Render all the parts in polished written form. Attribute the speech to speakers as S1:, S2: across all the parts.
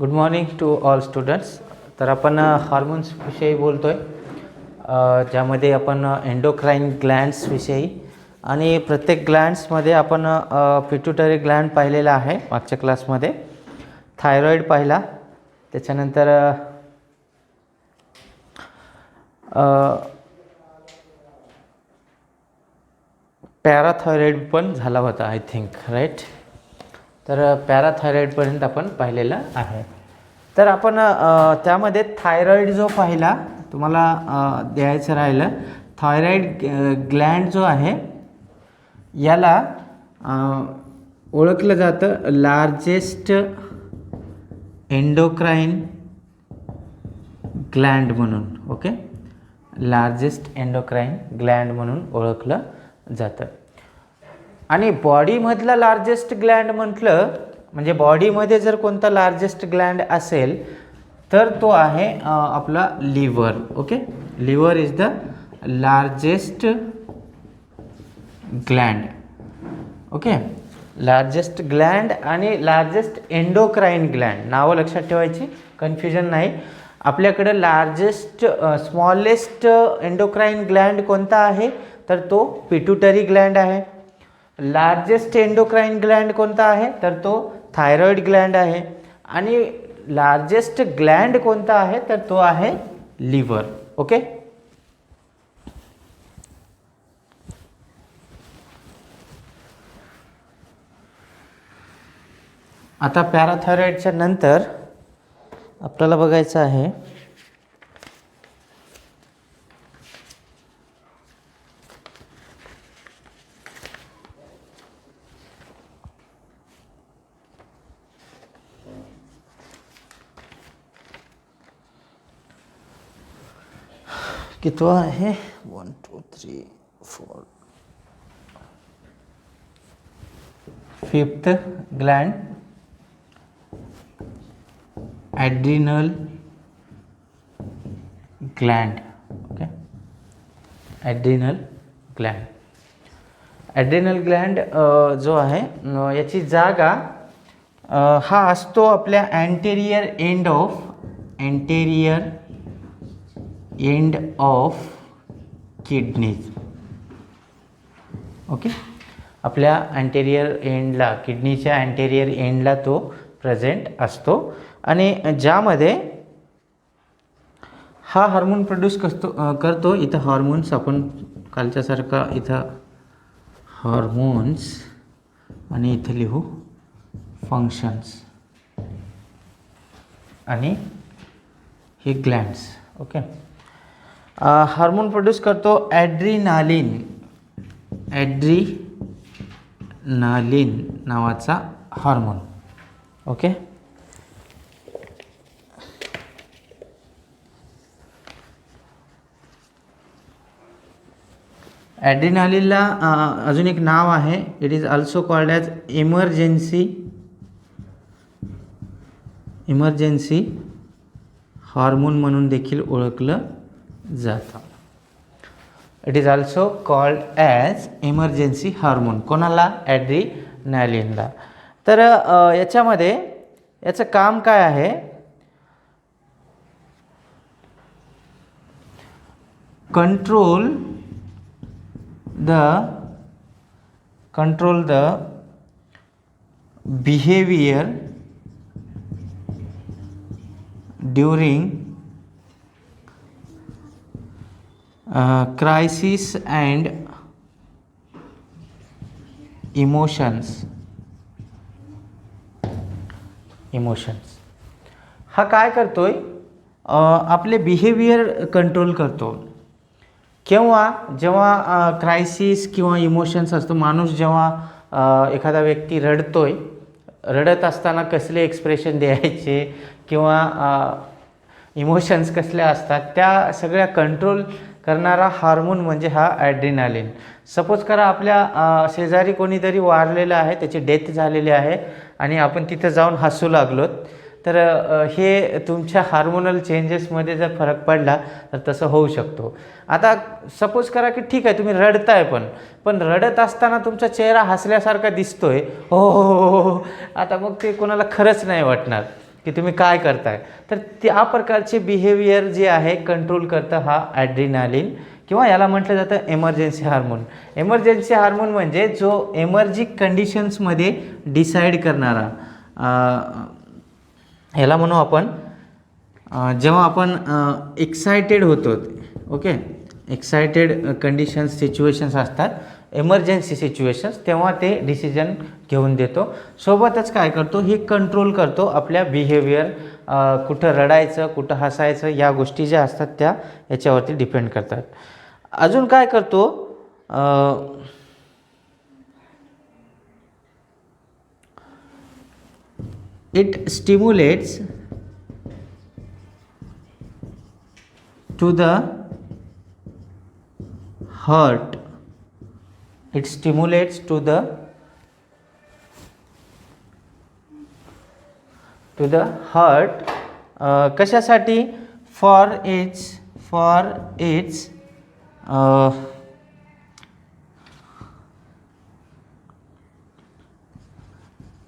S1: Good morning to all students. तर आपण हॉर्मोन्सविषयी बोलतो आहे, ज्यामध्ये आपण एंडोक्राईन ग्लँड्सविषयी आणि प्रत्येक ग्लँड्समध्ये आपण पिट्युटरी ग्लँड पाहिलेला आहे मागच्या क्लासमध्ये. थायरॉईड पाहिला, त्याच्यानंतर पॅराथायरॉईड पण झाला होता आय थिंक, राईट. तर पॅराथायरॉईडपर्यंत आपण पाहिलेलं आहे. तर आपण त्यामध्ये थायरॉईड जो पाहिला तुम्हाला द्यायचं राहिलं, थायरॉईड ग्लँड जो आहे याला ओळखलं जातं लार्जेस्ट एंडोक्राईन ग्लँड म्हणून. ओके, लार्जेस्ट एंडोक्राईन ग्लँड म्हणून ओळखलं जातं. आणि बॉडीमधला लार्जेस्ट ग्लँड म्हटलं म्हणजे बॉडीमध्ये जर कोणता लार्जेस्ट ग्लँड असेल तर तो आहे आपला liver. Okay, liver is the largest gland. Okay, largest gland आणि लार्जेस्ट एंडोक्राईन ग्लँड नावं लक्षात ठेवायची, कन्फ्युजन नाही. आपल्याकडं लार्जेस्ट स्मॉलेस्ट एंडोक्राईन ग्लँड कोणता आहे तर तो पिट्युटरी ग्लँड आहे. लार्जेस्ट एंडोक्राईन ग्लँड कोणता आहे तर तो थायरॉईड ग्लँड आहे. आणि लार्जेस्ट ग्लँड कोणता आहे तर तो आहे लिव्हर. ओके, आता पॅराथायरॉईडच्या नंतर आपल्याला बघायचं आहे कितवा आहे 1 2 3 4 fifth Gland adrenal Gland. Okay, adrenal Gland. Adrenal Gland जो आहे याची जागा हा असतो आपल्या anterior end of kidneys. Okay, आपल्या अँटेरियर एंडला, किडनीच्या अँटेरियर एंडला तो प्रेझेंट असतो. आणि ज्यामध्ये हा हार्मोन प्रोड्यूस करतो. इथं हार्मोन्स आपण कालच्यासारखा इथं हार्मोन्स आणि इथं लिहू फंक्शन्स आणि हे ग्लँड्स. ओके, हार्मोन प्रोड्यूस करतो ॲड्रिनालिन नावाचा हार्मोन. ओके, ॲड्रिनालिनला अजून एक नाव आहे. It is also called as emergency hormone म्हणून देखील ओळखलं जातं. It is also called as emergency hormone. कोणाला? ॲड्रिनालिनला. तर याच्यामध्ये याचं काम काय आहे? Control the behavior during crisis and emotions. हा काय करतोय? आपले बिहेवियर कंट्रोल करतो. जेव्हा क्रायसिस किंवा इमोशन्स असतो, माणूस जेव्हा एखादा व्यक्ती रडत असताना कसले एक्सप्रेशन द्यायचे किंवा इमोशन्स कसले असतात त्या सगळ्या कंट्रोल करणारा हार्मोन म्हणजे हा ॲड्रिनालिन. सपोज करा आपल्या शेजारी कोणीतरी वारलेलं आहे, त्याची डेथ झालेली आहे आणि आपण तिथं जाऊन हसू लागलोत, तर हे तुमच्या हार्मोनल चेंजेसमध्ये जर फरक पडला तर तसं होऊ शकतो. आता सपोज करा की ठीक आहे तुम्ही रडताय, पण रडत असताना तुमचा चेहरा हसल्यासारखा दिसतोय, हो हो हो, आता मग ते कोणाला खरंच नाही वाटणार. की तुम्ही काय करताय. तर त्या प्रकारचे बिहेवियर जे आहे कंट्रोल करतं हा ॲड्रिनालिन, किंवा याला म्हटलं जातं एमर्जन्सी हार्मोन. एमर्जन्सी हार्मोन म्हणजे जो एमर्जिक कंडिशन्समध्ये डिसाईड करणारा, याला म्हणू आपण जेव्हा आपण एक्सायटेड होतो, ओके, एक्सायटेड कंडिशन्स सिच्युएशन्स असतात, एमर्जन्सी सिच्युएशन्स, तेव्हा ते डिसिजन घेऊन देतो. सोबतच काय करतो, ही कंट्रोल करतो आपल्या बिहेवियर, कुठं रडायचं कुठं हसायचं, या गोष्टी ज्या असतात त्या याच्यावरती डिपेंड करतात. अजून काय करतो, it stimulates to the heart, it stimulates to the heart, कशासाठी, for its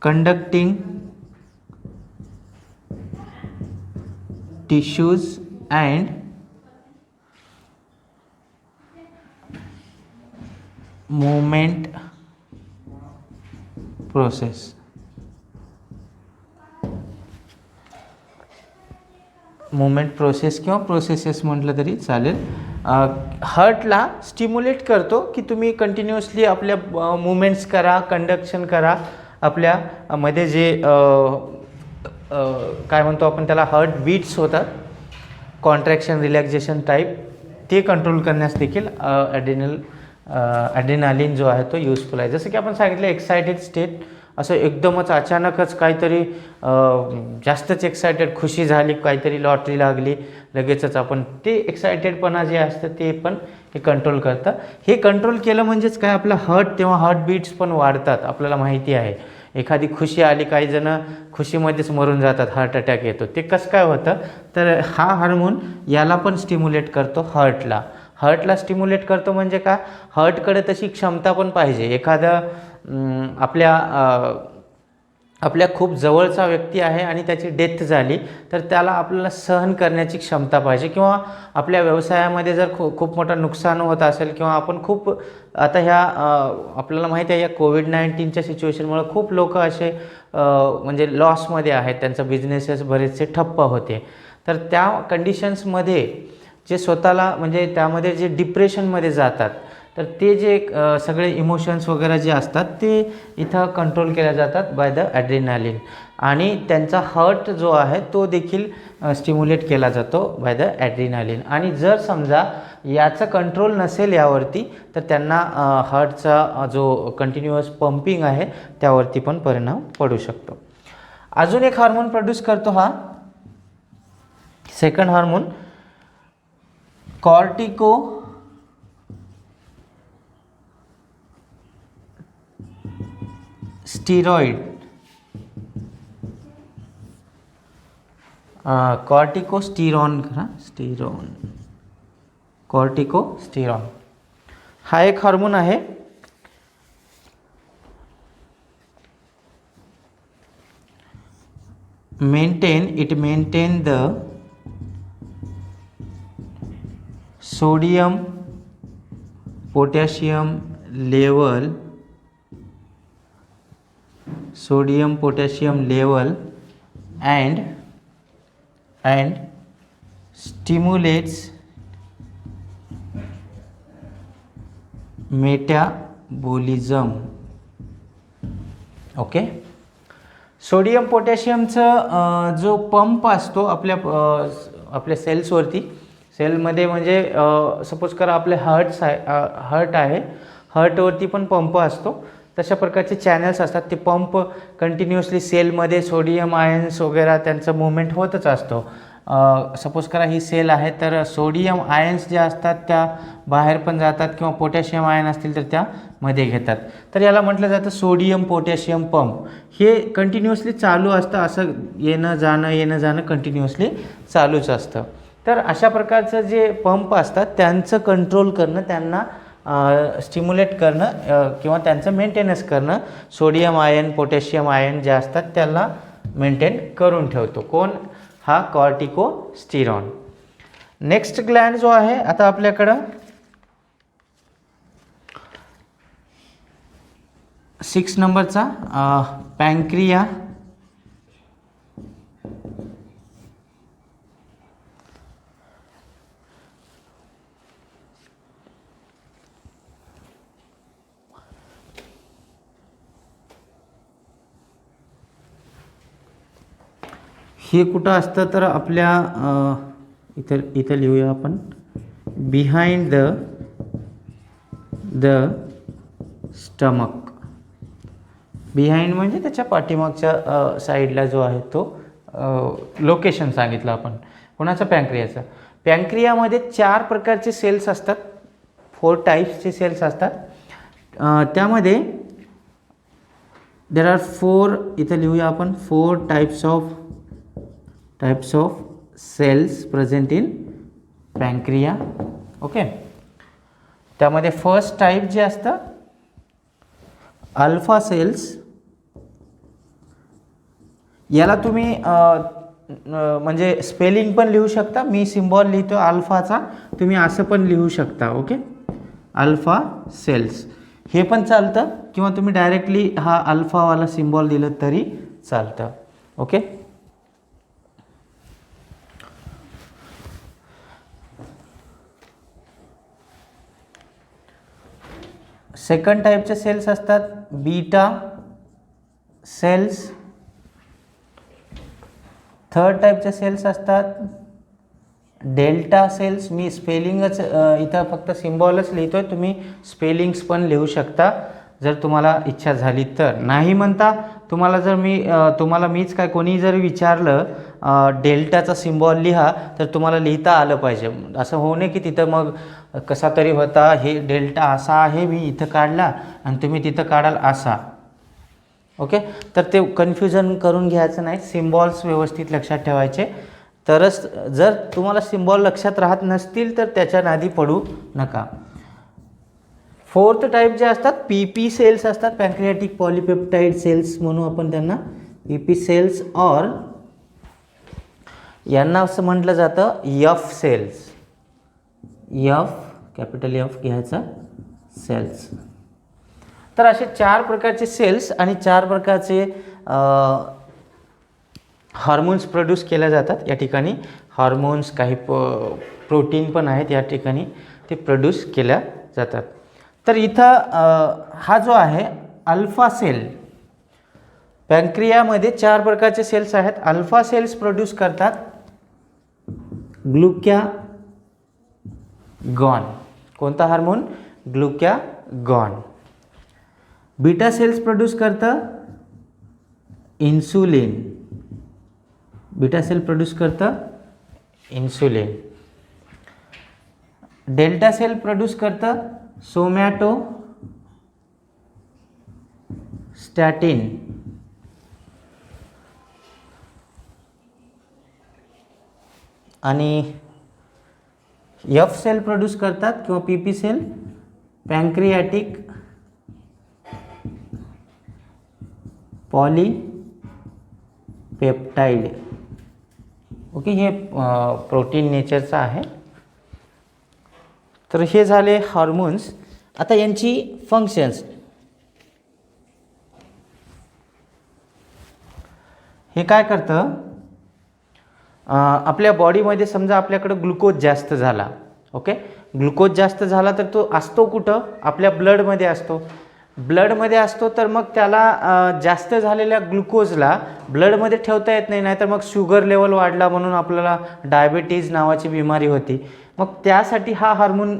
S1: conducting tissues and movement process. Movement process किंवा प्रोसेसेस म्हटलं तरी चालेल. हार्टला स्टिम्युलेट करतो की तुम्ही कंटिन्युअसली आपल्या मूवमेंट्स करा, कंडक्शन करा, आपल्या मध्ये जे काय म्हणतो आपण त्याला, हार्ट बीट्स होतात, कॉन्ट्रॅक्शन रिलॅक्झेशन टाईप, ते कंट्रोल करण्यास देखील ॲड्रिनालिन जो आहे तो यूजफुल आहे. जसं की आपण सांगितलं एक्सायटेड स्टेट, असं एकदमच अचानकच काहीतरी जास्तच एक्सायटेड, खुशी झाली, काहीतरी लॉटरी लागली, लगेचच आपण ते एक्सायटेडपणा जे असतं ते पण हे कंट्रोल करतं. हे कंट्रोल केलं म्हणजेच काय, आपलं हार्ट तेव्हा हार्टबीट्स पण वाढतात. आपल्याला माहिती आहे एखादी खुशी आली, काही जण खुशीमध्येच मरून जातात, हार्ट अटॅक येतो. ते कसं काय होतं, तर हा हार्मोन याला पण स्टिम्युलेट करतो, हार्टला स्टिम्युलेट करतो. म्हणजे का, हार्टकडे तशी क्षमता पण पाहिजे. एखादा आपल्या खूप जवळचा व्यक्ती आहे आणि त्याची डेथ झाली, तर त्याला आपल्याला सहन करण्याची क्षमता पाहिजे. किंवा आपल्या व्यवसायामध्ये जर खूप मोठं नुकसान होत असेल, किंवा आपण खूप आता ह्या आपल्याला माहिती आहे या कोविड-19च्या सिच्युएशनमुळे खूप लोक असे म्हणजे लॉसमध्ये आहेत, त्यांचा बिझनेसेस बरेचसे ठप्प होते. तर त्या कंडिशन्समध्ये जे स्वतःला म्हणजे त्यामध्ये जे डिप्रेशनमध्ये जातात, तर ते जे सगळे इमोशन्स वगैरे जे असतात ते इथं कंट्रोल केल्या जातात बाय द ॲड्रिनालिन. आणि त्यांचा हार्ट जो आहे तो देखील स्टिम्युलेट केला जातो बाय द ॲड्रिनालिन. आणि जर समजा याचं कंट्रोल नसेल यावरती, तर त्यांना हार्टचा जो कंटिन्युअस पंपिंग आहे त्यावरती पण परिणाम पडू शकतो. अजून एक हार्मोन प्रोड्यूस करतो हा सेकंड हार्मोन, कॉर्टिको स्टिरॉइड. कॉर्टिकोस्टिरॉन करा, कॉर्टिकोस्टिरॉन हा एक हार्मोन आहे. It maintain the sodium potassium level and stimulates metabolism. Okay, sodium पोटॅशियमचा जो पंप असतो आपल्या सेल्सवरती, सेलमध्ये म्हणजे सपोज करा आपले हार्ट आहे, हार्टवरती पण पंप असतो. तशा प्रकारचे चॅनल्स असतात, ते पंप कंटिन्युअसली सेलमध्ये सोडियम आयन्स वगैरे त्यांचं मुवमेंट होतच असतो. सपोज करा ही सेल आहे, तर सोडियम आयन्स जे असतात त्या बाहेर पण जातात, किंवा पोटॅशियम आयन असतील तर त्यामध्ये घेतात. तर याला म्हटलं जातं सोडियम पोटॅशियम पंप. हे कंटिन्युअसली चालू असतं, असं येणं जाणं कंटिन्युअसली चालूच असतं. तर अशा प्रकारचं जे पंप असतात त्यांचं कंट्रोल करणं, त्यांना स्टिम्युलेट करणं किंवा त्यांचं मेंटेनन्स करणं, सोडियम आयन पोटॅशियम आयन जे असतात त्याला मेंटेन करून ठेवतो. कोण? हा कॉर्टिकोस्टेरॉन. नेक्स्ट ग्लँड जो आहे आता आपल्याकडं 6 नंबरचा पॅन्क्रिया. हे कुठं असतं तर आपल्या इथं लिहूया आपण, बिहाइंड द स्टमक. बिहाइंड म्हणजे त्याच्या पाठीमागच्या साईडला जो आहे तो लोकेशन सांगितलं आपण. कोणाचा? पॅन्क्रियाचा. पॅन्क्रियामध्ये 4 प्रकारचे सेल्स असतात, 4 टाईप्सचे सेल्स असतात. त्यामध्ये देर आर 4, इथं लिहूया आपण 4 types of cells present in pancreas. Okay. त्यामध्ये फर्स्ट टाईप जे असतं अल्फा सेल्स. याला तुम्ही म्हणजे स्पेलिंग पण लिहू शकता. मी सिम्बॉल लिहितो अल्फाचा, तुम्ही असं पण लिहू शकता. ओके. अल्फा सेल्स हे पण चालतं, किंवा तुम्ही डायरेक्टली हा अल्फावाला सिम्बॉल दिलं तरी चालतं. ओके. सेकंड टाईपचे सेल्स असतात बीटा सेल्स. थर्ड टाईपचे सेल्स असतात डेल्टा सेल्स. मी स्पेलिंगच इथं फक्त सिम्बॉलच लिहितोय, तुम्ही स्पेलिंग्स पण लिहू शकता जर तुम्हाला इच्छा झाली तर. नाही म्हणता तुम्हाला जर तुम्हाला मीच काय कोणी जर विचारलं डेल्टाचा सिम्बॉल लिहा तर तुम्हाला लिहिता आलं पाहिजे. असं होऊ नये की तिथं मग कसा तरी होता, हे डेल्टा असा आहे मी इथं काढला आणि तुम्ही तिथं काढाल असा. ओके. तर ते कन्फ्युजन करून घ्यायचं नाही, सिम्बॉल्स व्यवस्थित लक्षात ठेवायचे तरच. जर तुम्हाला सिम्बॉल लक्षात राहत नसतील तर त्याच्या नादी पडू नका. फोर्थ टाईप जे असतात पीपी सेल्स असतात, पॅन्क्रियाटिक पॉलिपेप्टाइड सेल्स म्हणू आपण त्यांना, पीपी सेल्स. और यांना असं म्हटलं जातं F cells. F, capital F घ्यायचा, सेल्स. तर असे 4 प्रकारचे सेल्स आणि 4 प्रकारचे हार्मोन्स प्रोड्यूस केल्या जातात या ठिकाणी. हार्मोन्स, काही प्रोटीन पण आहेत या ठिकाणी, ते प्रोड्यूस केल्या जातात. तर इथं हा जो आहे अल्फा सेल, पॅन्क्रियामध्ये 4 प्रकारचे सेल्स आहेत. अल्फा सेल्स प्रोड्यूस करतात ग्लुकॅगॉन. कोणता hormone? Glucagon. Beta cells produce करतं इन्सुलिन. बीटा सेल प्रोड्यूस करतं इन्सुलिन. डेल्टा सेल प्रोड्यूस करतं सोमॅटोस्टॅटिन. आणि एफ सेल प्रोड्यूस करतात किंवा PP cell pancreatic polypeptide. Okay. हे प्रोटीन नेचरचं आहे. तर हे झाले हार्मोन्स. आता यांची फंक्शन्स. हे काय करतं, आपल्या बॉडीमध्ये समजा आपल्याकडं ग्लुकोज जास्त झाला. ओके. ग्लुकोज जास्त झाला तर तो असतो कुठं? आपल्या ब्लडमध्ये असतो. ब्लडमध्ये असतो तर मग त्याला जास्त झालेल्या ग्लुकोजला ब्लडमध्ये ठेवता येत नाही, नाहीतर मग शुगर लेवल वाढला म्हणून आपल्याला डायबिटीज नावाची बिमारी होती. मग त्यासाठी हा हार्मोन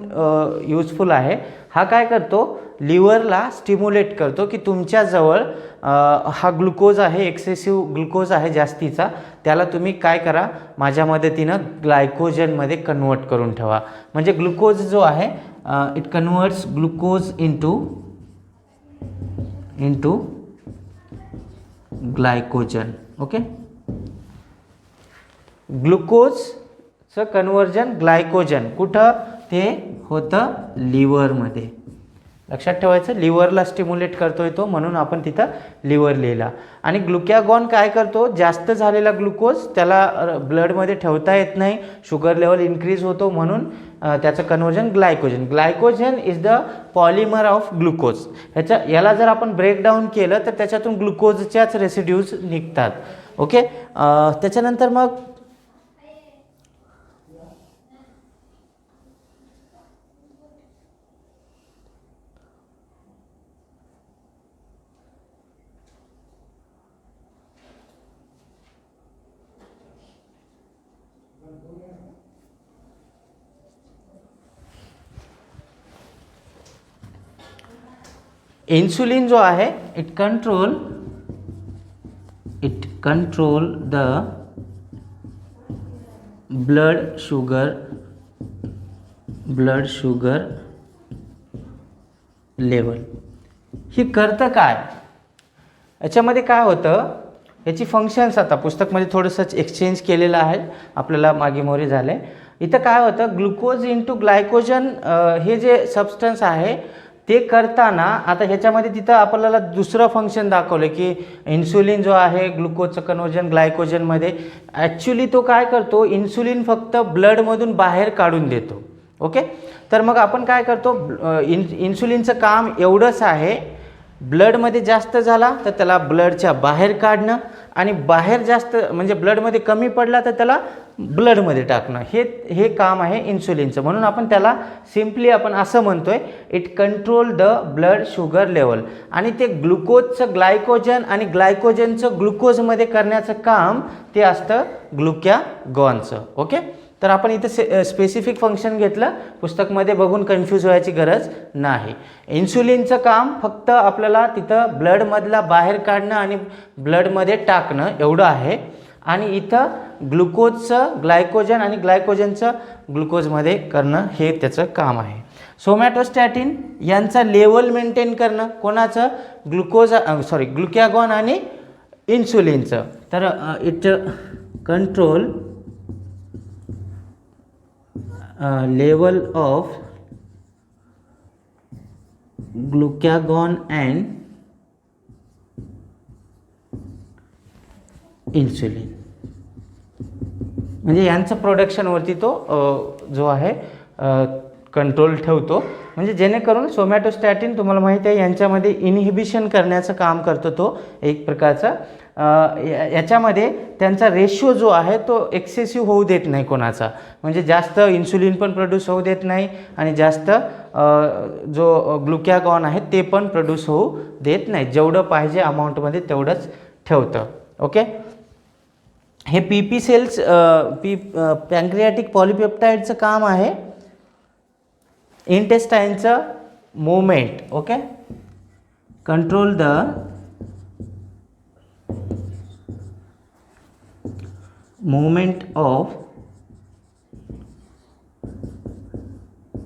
S1: यूजफुल आहे. हा काय करतो? लिव्हरला स्टिम्युलेट करतो की तुमच्याजवळ हा ग्लुकोज आहे, एक्सेसिव्ह ग्लुकोज आहे जास्तीचा, त्याला तुम्ही काय करा, माझ्या मदतीनं ग्लायकोजनमध्ये कन्वर्ट करून ठेवा. म्हणजे ग्लुकोज जो आहे it converts glucose into glycogen. Okay. ग्लुकोजचं कन्वर्जन ग्लायकोजन कुठं? ते होतं लिव्हरमध्ये. लक्षात ठेवायचं, लिव्हरला स्टिम्युलेट करतोय तो, म्हणून आपण तिथं लिव्हर लिहिला. आणि ग्लुकॅगॉन काय करतो, जास्त झालेला ग्लुकोज त्याला ब्लडमध्ये ठेवता येत नाही, शुगर लेवल इन्क्रीज होतो, म्हणून त्याचं conversion glycogen. Glycogen is the polymer of glucose. याला जर आपण ब्रेकडाऊन केलं तर त्याच्यातून ग्लुकोजच्याच रेसिड्यूज निघतात. ओके, त्याच्यानंतर मग इन्सुलिन जो आहे it control the blood sugar level. ही करतं काय, याच्यामध्ये काय होतं, याची फंक्शन्स आता पुस्तकमध्ये थोडंसं एक्सचेंज केलेलं आहे, आपल्याला मागे मोरे झाले. इथं काय होतं, ग्लुकोज इंटू ग्लायकोजन हे जे सबस्टन्स आहे ते करताना आता ह्याच्यामध्ये तिथं आपल्याला दुसरं फंक्शन दाखवलं की इन्सुलिन जो आहे ग्लुकोजचं कन्वर्जन ग्लायकोजनमध्ये, ॲक्च्युली तो काय करतो, इन्सुलिन फक्त ब्लडमधून बाहेर काढून देतो. ओके, तर मग आपण काय करतो, इन्सुलिनचं काम एवढंच आहे, ब्लडमध्ये जास्त झाला तर त्याला ब्लडच्या बाहेर काढणं, आणि बाहेर जास्त म्हणजे ब्लडमध्ये कमी पडला तर त्याला ब्लडमध्ये टाकणं, हे काम आहे इन्सुलिनचं. म्हणून आपण त्याला सिम्पली आपण असं म्हणतोय, it control the blood sugar level. आणि ते ग्लुकोजचं ग्लायकोजन आणि ग्लायकोजनचं ग्लुकोजमध्ये करण्याचं काम ते असतं ग्लुकॅगॉनचं. ओके, तर आपण इथं स्पेसिफिक फंक्शन घेतलं, पुस्तकमध्ये बघून कन्फ्यूज व्हायची गरज नाही. इन्सुलिनचं काम फक्त आपल्याला तिथं ब्लडमधला बाहेर काढणं आणि ब्लडमध्ये टाकणं एवढं आहे, आणि इथं ग्लुकोजचं ग्लायकोजन आणि ग्लायकोजनचं ग्लुकोजमध्ये करणं हे त्याचं काम आहे. सोमॅटोस्टॅटिन यांचा लेवल मेंटेन करणं, कोणाचं, ग्लुकॅगॉन आणि इन्सुलिनचं. तर it control level of glucagon and insulin, म्हणजे यांचं प्रोडक्शनवरती तो जो आहे कंट्रोल ठेवतो. म्हणजे जेणेकरून सोमॅटोस्टॅटिन तुम्हाला माहिती आहे यांच्यामध्ये इनहिबिशन करण्याचं काम करतो तो एक प्रकारचा. याच्यामध्ये त्यांचा रेशिओ जो आहे तो एक्सेसिव्ह होऊ देत नाही कोणाचा, म्हणजे जास्त इन्सुलिन पण प्रोड्यूस होऊ देत नाही आणि जास्त जो ग्लुकॅगॉन आहे ते पण प्रोड्यूस होऊ देत नाही, जेवढं पाहिजे अमाऊंटमध्ये तेवढंच ठेवतं. ओके, हे PP सेल्स पॅन्क्रियाटिक पॉलिपेप्टाइडचं काम आहे, इंटेस्टाईनचं movement. Okay, control the movement of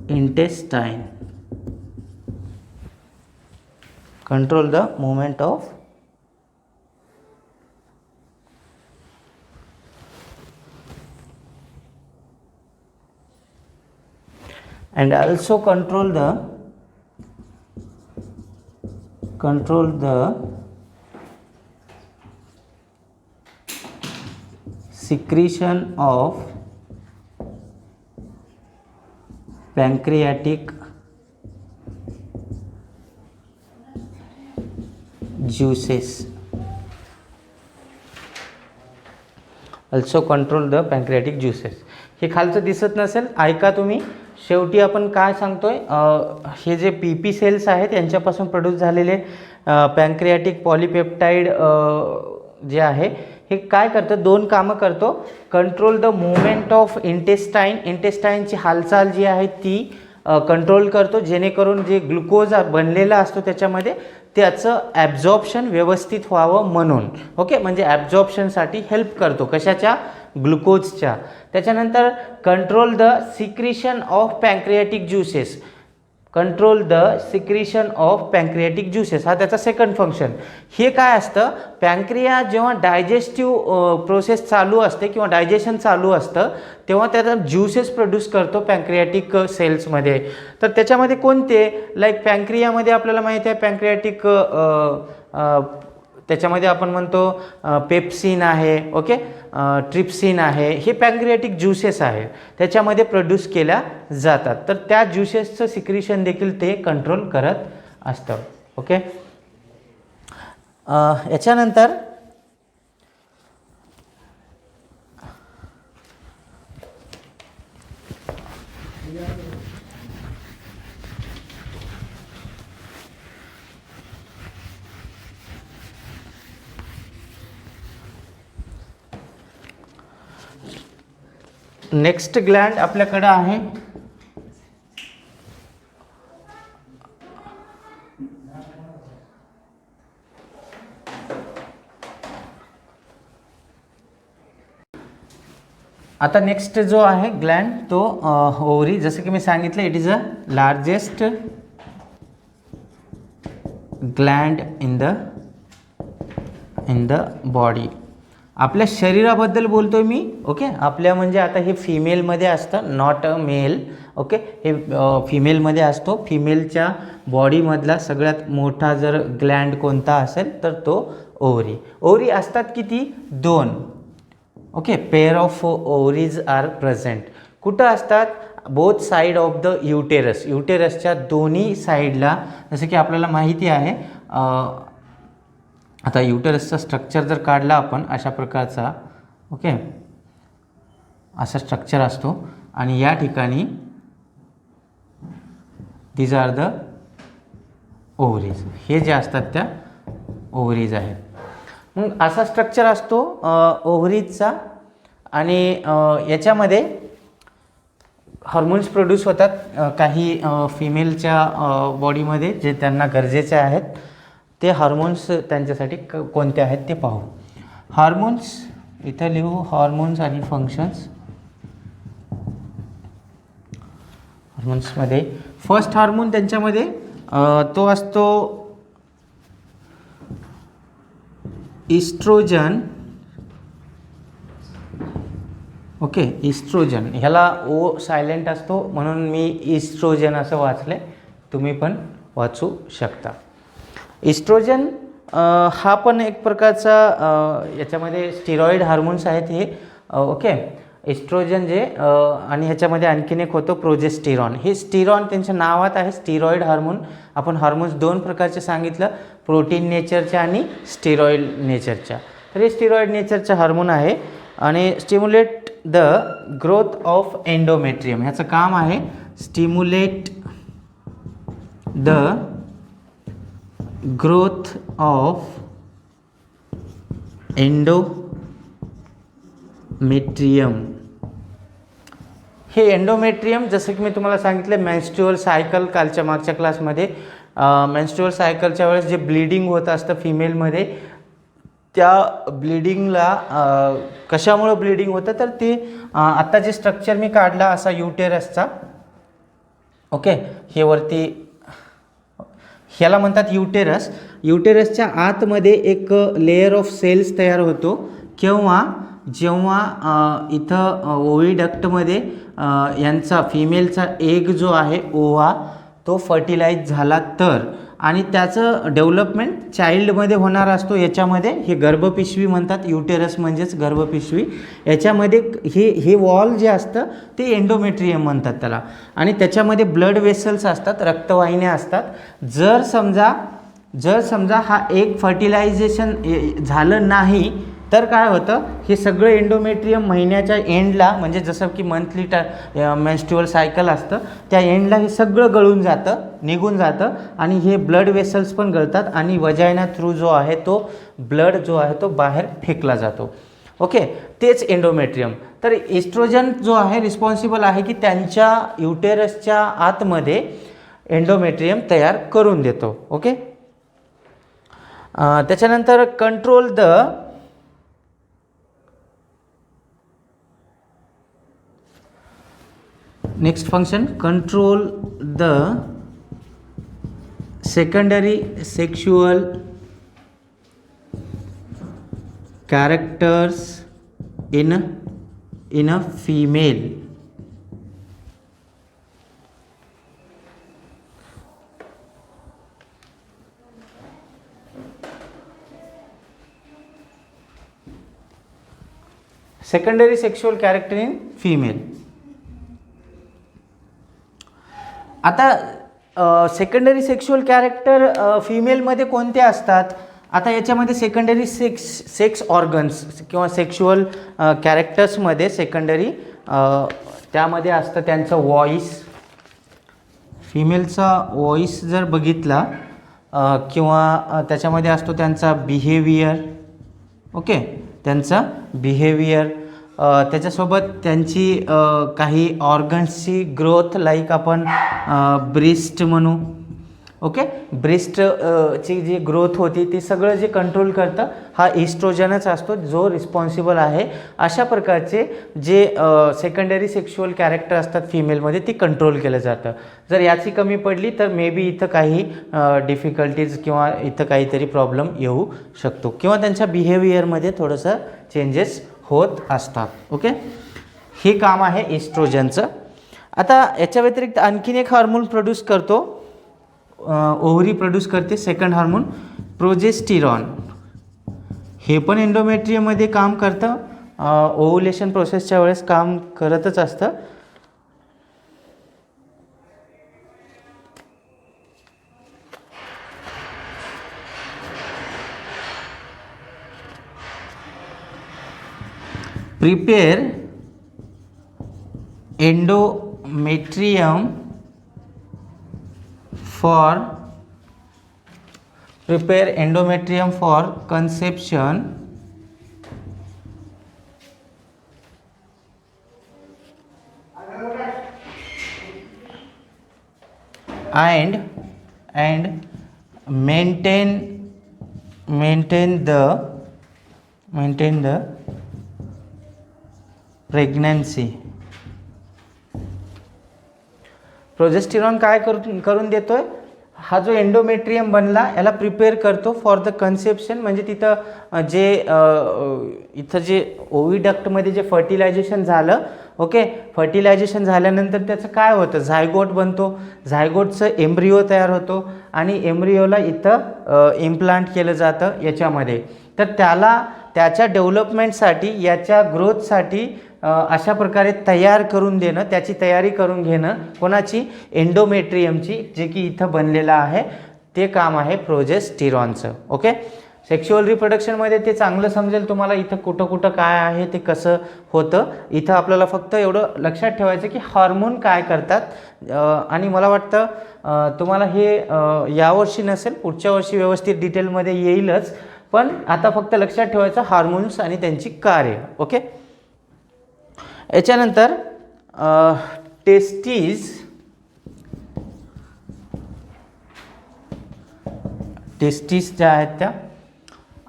S1: intestine, control the movement of and also control the secretion of pancreatic juices. Also control the pancreatic juices. हे खालचं दिसत नसेल, ऐका तुम्ही. शेवटी आपण काय सांगतोय, हे जे PP सेल्स आहेत यांच्यापासून प्रोड्यूस झालेले पॅन्क्रियाटिक पॉलिपेप्टाइड जे आहे हे काय करतं, दोन कामं करतो. कंट्रोल द मुवमेंट ऑफ इंटेस्टाईनची हालचाल जी आहे ती कंट्रोल करतो, जेणेकरून जे ग्लुकोज बनलेला असतो त्याच्यामध्ये त्याचं ॲब्झॉर्प्शन व्यवस्थित व्हावं म्हणून. ओके, म्हणजे ॲब्झॉर्प्शनसाठी हेल्प करतो, कशाच्या, ग्लुकोजच्या. त्याच्यानंतर control the secretion of pancreatic juices, control the secretion of pancreatic juices, हा त्याचा सेकंड फंक्शन. हे काय असतं, पॅन्क्रिया जेव्हा डायजेस्टिव्ह प्रोसेस चालू असते किंवा डायजेशन चालू असतं तेव्हा त्याचा ज्युसेस प्रोड्यूस करतो पॅन्क्रियाटिक सेल्समध्ये. तर त्याच्यामध्ये कोणते, लाईक पॅन्क्रियामध्ये आपल्याला माहिती आहे पॅन्क्रियाटिक त्याच्यामध्ये आपण म्हणतो पेप्सिन आहे, ओके, ट्रिप्सिन आहे, हे पॅन्क्रियाटिक ज्युसेस आहे त्याच्यामध्ये प्रोड्यूस केल्या जातात. तर त्या ज्युसेसचं सिक्रिशन देखील ते कंट्रोल करत असतं. ओके, याच्यानंतर नेक्स्ट ग्लँड आपल्याकडे आहे आता नेक्स्ट जो आहे ग्लँड तो ओव्हरी. जसं की मी सांगितलं it is a largest Gland in the body. आपल्या शरीराबद्दल बोलतोय मी, ओके. आपल्या म्हणजे आता हे फिमेलमध्ये असतं, नॉट अ मेल, ओके. हे फिमेलमध्ये असतो. फिमेलच्या बॉडीमधला सगळ्यात मोठा जर ग्लँड कोणता असेल तर तो ओव्हरी. ओव्हरी असतात किती, 2, okay. Pair of ovaries are present. कुठं असतात, both side of the uterus, युटेरसच्या दोन्ही साईडला. जसं की आपल्याला माहिती आहे, आता युटेरसचा स्ट्रक्चर जर काढला आपण अशा प्रकारचा, ओके, असा स्ट्रक्चर असतो आणि या ठिकाणी दीज आर द ओव्हरीज. हे जे असतात त्या ओव्हरीज आहेत. मग असा स्ट्रक्चर असतो ओव्हरीजचा आणि याच्यामध्ये हार्मोन्स प्रोड्यूस होतात काही फिमेलच्या बॉडीमध्ये जे त्यांना गरजेचे आहेत. ते हार्मोन्स त्यांच्यासाठी कोणते आहेत ते पाहू. हार्मोन्स इथं लिहू, हार्मोन्स आणि फंक्शन्स. हार्मोन्समध्ये फर्स्ट हार्मोन त्यांच्यामध्ये तो असतो इस्ट्रोजन, ओके. इस्ट्रोजन, ह्याला ओ सायलेंट असतो म्हणून मी इस्ट्रोजन असं वाचले, तुम्ही पण वाचू शकता. इस्ट्रोजन हा पण एक प्रकारचा याच्यामध्ये स्टिरॉइड हार्मोन्स आहेत हे, ओके. इस्ट्रोजन जे आणि ह्याच्यामध्ये आणखीन एक होतो प्रोजेस्टेरॉन. हे स्टिरॉन त्यांच्या नावात आहे, स्टिरॉइड हार्मोन. आपण हार्मोन्स 2 प्रकारचे सांगितलं, प्रोटीन नेचरच्या आणि स्टिरॉइड नेचरच्या. तर हे स्टिरॉइड नेचरचं हार्मोन आहे आणि stimulate the growth of endometrium. ह्याचं काम आहे stimulate the growth of endometrium. हे एंडोमेट्रियम जसं की मी तुम्हाला सांगितलं मेन्स्ट्रुअल सायकल कालच्या मागच्या क्लासमध्ये, मेन्स्ट्रुअल सायकलच्या वेळेस जे ब्लिडिंग होत असतं फिमेलमध्ये, त्या ब्लिडिंगला कशामुळं ब्लिडिंग होतं तर ते आत्ता जे स्ट्रक्चर मी काढला असा युटेरसचा, ओके. हे वरती ह्याला म्हणतात युटेरस. युटेरसच्या आतमध्ये एक लेयर ऑफ सेल्स तयार होतो किंवा जेव्हा इथं ओव्हिडक्टमध्ये यांचा फिमेलचा एग जो आहे ओवा तो फर्टिलाइज झाला तर, आणि त्याचं डेव्हलपमेंट चाइल्डमध्ये होणार असतो. याच्यामध्ये हे गर्भपिशवी म्हणतात, युटेरस म्हणजेच गर्भपिशवी. याच्यामध्ये हे वॉल जे असतं ते एंडोमेट्रियम म्हणतात त्याला, आणि त्याच्यामध्ये ब्लड वेसल्स असतात, रक्तवाहिन्या असतात. जर समजा हा एक फर्टिलायझेशन झालं नाही तर काय होतं, हे सगळं एंडोमेट्रियम महिन्याच्या एंडला, म्हणजे जसं की मंथली मेन्स्ट्रुअल सायकल असतं त्या एंडला हे सगळं गळून जातं, निघून जातं आणि हे ब्लड वेसल्स पण गळतात आणि वजायना थ्रू जो आहे तो ब्लड जो आहे तो बाहेर फेकला जातो, ओके. तेच एंडोमेट्रियम. तर इस्ट्रोजन जो आहे रिस्पॉन्सिबल आहे की त्यांच्या युटेरसच्या आतमध्ये एंडोमेट्रियम तयार करून देतो, ओके. त्याच्यानंतर control the next function, control the secondary sexual characters in a female. Secondary sexual character in female. आता सेकंडरी सेक्शुअल कॅरेक्टर फिमेलमध्ये कोणते असतात? आता याच्यामध्ये सेकंडरी सेक्स ऑर्गन्स किंवा सेक्शुअल कॅरेक्टर्समध्ये सेकंडरी त्यामध्ये असतं त्यांचं व्हॉइस. फिमेलचा व्हॉइस जर बघितला किंवा त्याच्यामध्ये असतो त्यांचा बिहेवियर. ओके, त्यांचा बिहेवियर, त्याच्यासोबत त्यांची काही ऑर्गन्सची ग्रोथ, लाईक आपण ब्रेस्ट म्हणू. ओके, ब्रेस्ट ची जी ग्रोथ होती ती सगळं जे कंट्रोल करतं हा इस्ट्रोजनच असतो, जो रिस्पॉन्सिबल आहे. अशा प्रकारचे जे सेकंडरी सेक्शुअल कॅरेक्टर असतात फिमेलमध्ये ती कंट्रोल केलं जातं. जर याची कमी पडली तर मे बी इथं काही डिफिकल्टीज किंवा इथं काहीतरी प्रॉब्लेम येऊ शकतो किंवा त्यांच्या बिहेवियरमध्ये थोडंसं चेंजेस होत असतात. ओके, हे काम आहे इस्ट्रोजनचं. आता याच्या व्यतिरिक्त आणखीन एक हार्मोन प्रोड्यूस करतो, ओव्हरी प्रोड्यूस करते, सेकंड हार्मोन प्रोजेस्टिरॉन. हे पण एंडोमेट्रियममध्ये काम करतं, ओव्हुलेशन प्रोसेसच्या वेळेस काम करतच असतं. Prepare endometrium for conception and maintain the pregnancy. Progesterone काय करून देतोय? हा जो एंडोमेट्रियम बनला याला प्रिपेअर करतो फॉर द कन्सेप्शन. म्हणजे तिथं जे इथं जे ओव्हिडक्टमध्ये जे फर्टिलायझेशन झालं, ओके, फर्टिलायझेशन झाल्यानंतर त्याचं काय होतं? झायगोट बनतो. झायगोटचं एम्ब्रिओ तयार होतो आणि एम्ब्रिओला इथं इम्प्लांट केलं जातं याच्यामध्ये. तर त्याला त्याच्या डेव्हलपमेंटसाठी, याच्या ग्रोथसाठी अशा प्रकारे तयार करून देणं, त्याची तयारी करून घेणं, कोणाची? एंडोमेट्रियमची, जे की इथं बनलेलं आहे, ते काम आहे प्रोजेस्टिरॉनचं. ओके, सेक्शुअल रिप्रोडक्शनमध्ये ते चांगलं समजेल तुम्हाला. इथं कुठं काय आहे ते कसं होतं. इथं आपल्याला फक्त एवढं लक्षात ठेवायचं की हार्मोन काय करतात. आणि मला वाटतं तुम्हाला हे यावर्षी नसेल, पुढच्या वर्षी व्यवस्थित डिटेलमध्ये येईलच. पण आता फक्त लक्षात ठेवायचं हार्मोन्स आणि त्यांची कार्य. ओके, याच्यानंतर टेस्टीज ज्या आहेत त्या.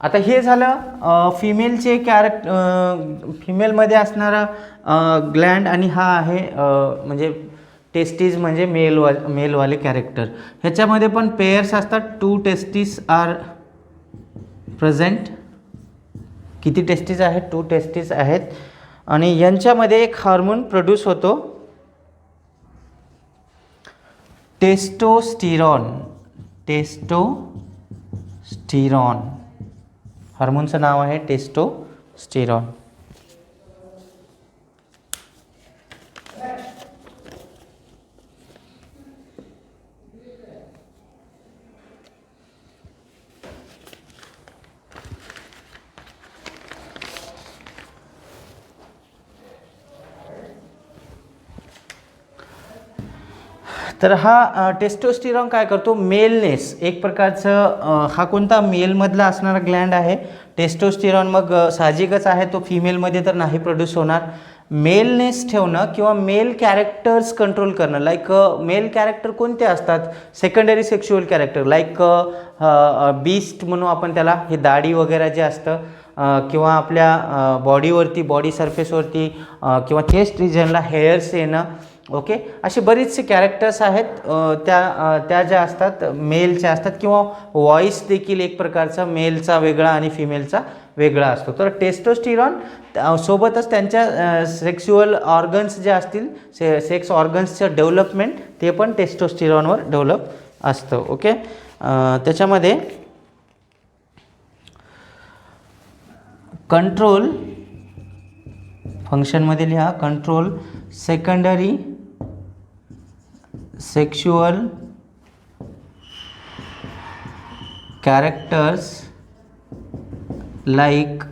S1: आता हे झालं फिमेलचे फिमेलमध्ये असणारा ग्लँड, आणि हा आहे म्हणजे टेस्टीज म्हणजे मेलवाले कॅरेक्टर. ह्याच्यामध्ये पण पेयर्स असतात. 2 टेस्टीज आर प्रेझेंट. किती टेस्टीज आहेत? 2 टेस्टीज आहेत. आणि यांच्यामध्ये एक हार्मोन प्रोड्यूस होतो, टेस्टोस्टिरॉन. हार्मोनचं नाव आहे टेस्टोस्टिरॉन. तर हा टेस्टोस्टिरॉन काय करतो? मेलनेस, एक प्रकारचं हा कोणता? मेलमधला असणारा ग्लँड आहे टेस्टोस्टिरॉन. मग साहजिकच आहे तो फिमेलमध्ये तर नाही प्रोड्यूस होणार. मेलनेस ठेवणं किंवा मेल कॅरेक्टर्स कंट्रोल करणं. लाईक मेल कॅरेक्टर कोणते असतात? Secondary sexual character, like beast म्हणू आपण त्याला. हे दाढी वगैरे जे असतं किंवा आपल्या बॉडीवरती, बॉडी सरफेसवरती किंवा चेस्ट रिजनला हेअर्स येणं ओके, असे बरेचसे कॅरेक्टर्स आहेत त्या ज्या असतात मेलच्या असतात, किंवा व्हॉइस देखील एक प्रकारचा मेलचा वेगळा आणि फिमेलचा वेगळा असतो. तर टेस्टोस्टिरॉन सोबतच त्यांच्या सेक्शुअल ऑर्गन्स जे असतील, सेक्स ऑर्गन्सचं डेव्हलपमेंट ते पण टेस्टोस्टिरॉनवर डेव्हलप असतं. ओके, त्याच्यामध्ये कंट्रोल फंक्शनमध्ये लिहा, control secondary sexual characters like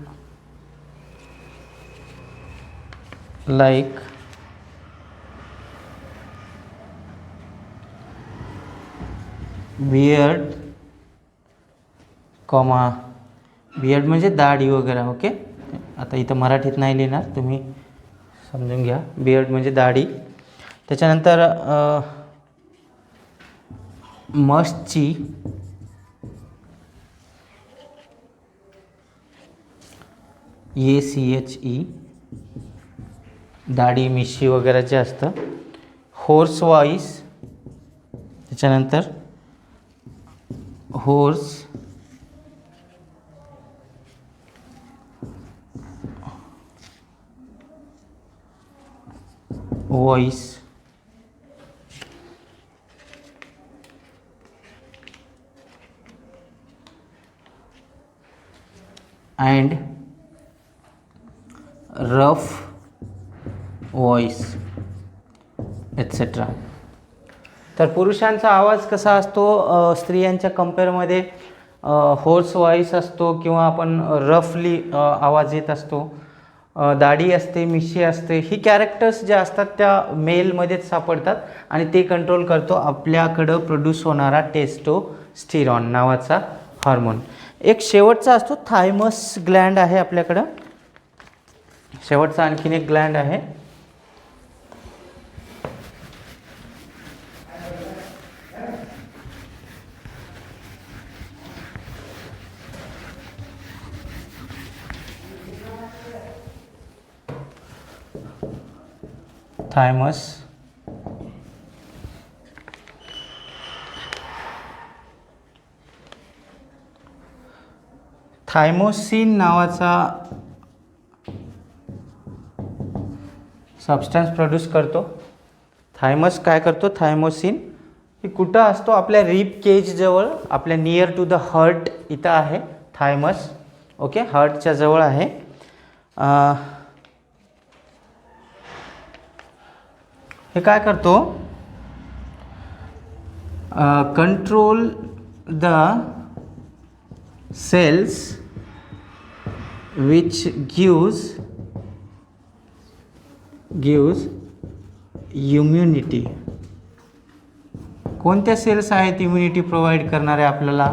S1: beard comma, beard म्हणजे दाढी वगैरे. ओके, आता इथं मराठीत नाही लिहिणार, तुम्ही समजून घ्या. बियर्ड म्हणजे दाढी. त्याच्यानंतर मस्टची ACHE दाढी मिशी वगैरे जे असतं. होर्स व्हॉइस, त्याच्यानंतर hoarse voice, and rough voice etcetera. तर पुरुषांचा आवाज कसा असतो, स्त्रियांच्या कंपेअरमध्ये होर्स व्हॉइस असतो, किंवा आपण रफली आवाज येत असतो. दाढी असते, मिशी असते, ही कॅरेक्टर्स ज्या असतात त्या मेलमध्येच सापडतात, आणि ते कंट्रोल करतो आपल्याकडं प्रोड्यूस होणारा टेस्टोस्टिरॉन नावाचा हार्मोन. एक शेवटचा असतो थायमस ग्लँड आहे आपल्याकडं, शेवटचा आणखीन एक ग्लँड आहे. थायमस. थायमोसिन नावाचा सबस्टन्स प्रोड्यूस करतो. थायमस काय करतो, थायमोसिन हे कुठं असतो, आपल्या रिब केज जवळ, आपल्या नियर टू द हार्ट इथं आहे थायमस. ओके, हार्टच्या जवळ आहे. हे काय करतो, control the cells which gives immunity. कोणत्या सेल्स आहेत इम्युनिटी प्रोव्हाइड करणारे आपल्याला,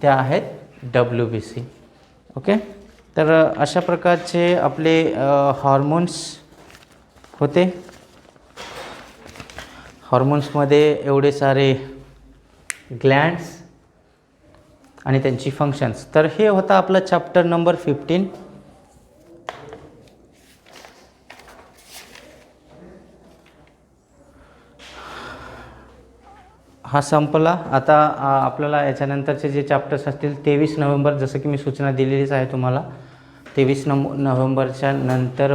S1: त्या आहेत WBC. ओके, तर अशा प्रकारचे आपले हॉर्मोन्स होते. हॉर्मोन्समध्ये एवढे सारे ग्लँड्स आणि त्यांची फंक्शन्स. तर हे होता आपला चॅप्टर नंबर 15. हा संपला. आता आपल्याला याच्यानंतरचे जे चॅप्टर्स असतील 23 नोव्हेंबर, जसं की मी सूचना दिलेलीच आहे तुम्हाला, 23 नोव्हेंबरच्या नंतर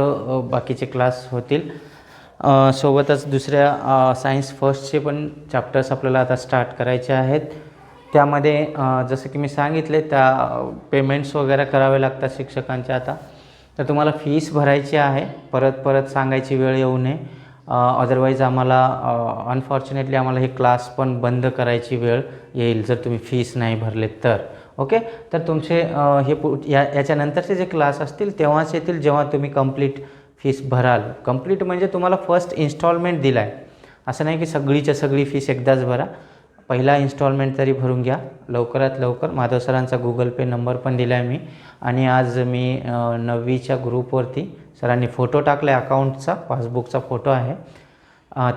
S1: बाकीचे क्लास होतील. सोबतच दुसऱ्या सायन्स फर्स्टचे पण चॅप्टर्स आपल्याला आता स्टार्ट करायचे आहेत. त्यामध्ये जसं की मी सांगितले त्या पेमेंट्स वगैरे करावे लागतात शिक्षकांचे. आता तर तुम्हाला फीस भरायची आहे, परत सांगायची वेळ येऊ नये. अदरवाईज आम्हाला अनफॉर्च्युनेटली आम्हाला हे क्लास पण बंद करायची वेळ येईल जर तुम्ही फीस नाही भरलेत तर. ओके, तर तुमचे याच्यानंतरचे जे क्लास असतील तेव्हाच येतील जेव्हा तुम्ही कंप्लीट फीस भराल. कंप्लीट म्हणजे तुम्हाला फर्स्ट इन्स्टॉलमेंट दिला आहे, असं नाही की सगळीच्या सगळी फीस एकदाच भरा. पहिला इन्स्टॉलमेंट तरी भरून घ्या लवकरात लवकर. माधव सरांचा गुगल पे नंबर पण दिला आहे मी. आणि आज मी 9वीच्या ग्रुपवरती सरांनी फोटो टाकला आहे, अकाउंटचा पासबुकचा फोटो आहे.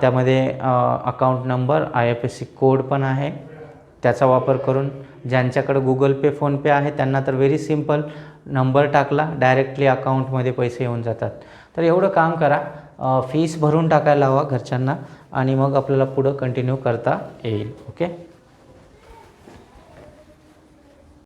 S1: त्यामध्ये अकाउंट नंबर IFSC कोड पण आहे. त्याचा वापर करून ज्यांच्याकडं गुगल पे फोनपे आहे त्यांना तर व्हेरी सिम्पल, नंबर टाकला डायरेक्टली अकाउंटमध्ये पैसे येऊन जातात. तर एवढं काम करा, फीस भरून टाकायला हवा घरच्यांना आणि मग आपल्याला पुढं कंटिन्यू करता येईल. ओके.